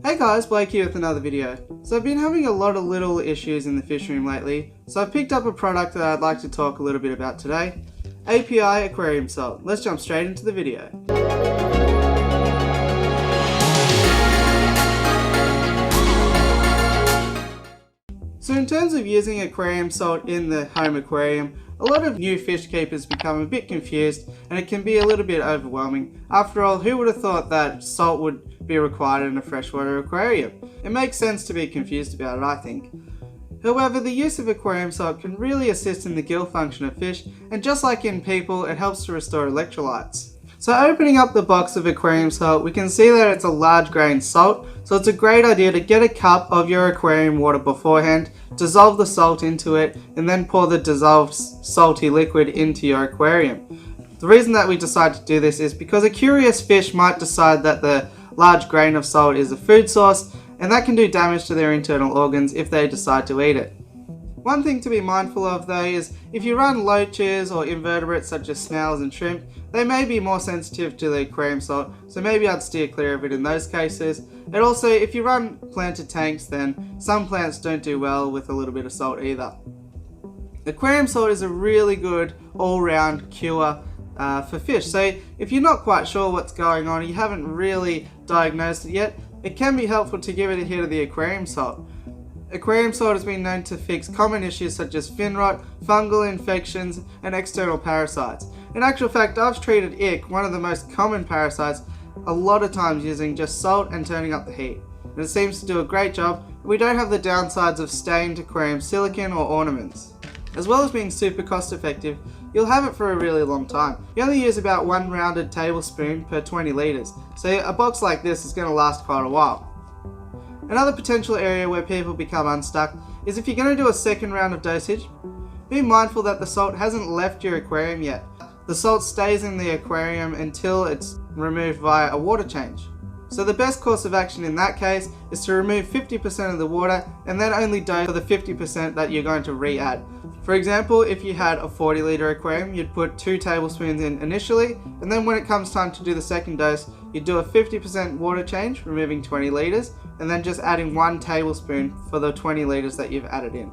Hey guys, Blake here with another video. So I've been having a lot of little issues in the fish room lately, so I've picked up a product that I'd like to talk a little bit about today. API Aquarium Salt. Let's jump straight into the video. So in terms of using aquarium salt in the home aquarium, a lot of new fish keepers become a bit confused and it can be a little bit overwhelming. After all, who would have thought that salt would be required in a freshwater aquarium? It makes sense to be confused about it, I think. However, the use of aquarium salt can really assist in the gill function of fish, and just like in people, it helps to restore electrolytes. So opening up the box of aquarium salt, we can see that it's a large grain salt, so it's a great idea to get a cup of your aquarium water beforehand, dissolve the salt into it, and then pour the dissolved salty liquid into your aquarium. The reason that we decide to do this is because a curious fish might decide that the large grain of salt is a food source, and that can do damage to their internal organs if they decide to eat it. One thing to be mindful of though is if you run loaches or invertebrates such as snails and shrimp, they may be more sensitive to the aquarium salt, so maybe I'd steer clear of it in those cases. And also, if you run planted tanks, then some plants don't do well with a little bit of salt either. Aquarium salt is a really good all-round cure for fish, so if you're not quite sure what's going on, you haven't really diagnosed it yet, it can be helpful to give it a hit of the aquarium salt. Aquarium salt has been known to fix common issues such as fin rot, fungal infections, and external parasites. In actual fact, I've treated ick, one of the most common parasites, a lot of times using just salt and turning up the heat. And it seems to do a great job. We don't have the downsides of stained aquarium silicone or ornaments. As well as being super cost effective, you'll have it for a really long time. You only use about 1 rounded tablespoon per 20 litres, so a box like this is going to last quite a while. Another potential area where people become unstuck is if you're going to do a second round of dosage, be mindful that the salt hasn't left your aquarium yet. The salt stays in the aquarium until it's removed via a water change. So the best course of action in that case is to remove 50% of the water and then only dose for the 50% that you're going to re-add. For example, if you had a 40 litre aquarium, you'd put 2 tablespoons in initially, and then when it comes time to do the second dose, you'd do a 50% water change, removing 20 litres, and then just adding 1 tablespoon for the 20 litres that you've added in.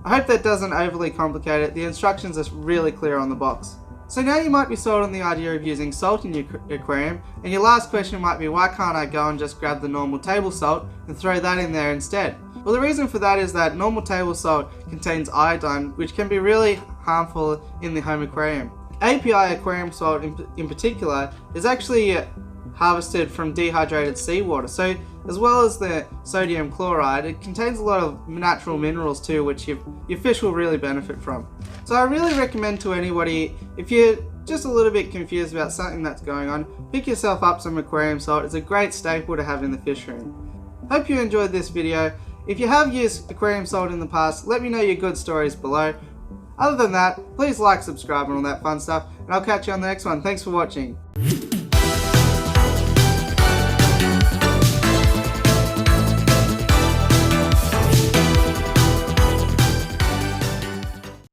I hope that doesn't overly complicate it. The instructions are really clear on the box. So now you might be sold on the idea of using salt in your aquarium, and your last question might be, why can't I go and just grab the normal table salt and throw that in there instead? Well, the reason for that is that normal table salt contains iodine, which can be really harmful in the home aquarium. API aquarium salt in particular is actually harvested from dehydrated seawater, so as well as the sodium chloride, it contains a lot of natural minerals too, which your fish will really benefit from. So I really recommend to anybody, if you're just a little bit confused about something that's going on, pick yourself up some aquarium salt. It's a great staple to have in the fish room. Hope you enjoyed this video. If you have used aquarium salt in the past, let me know your good stories below. Other than that, please like, subscribe and all that fun stuff, and I'll catch you on the next one. Thanks for watching.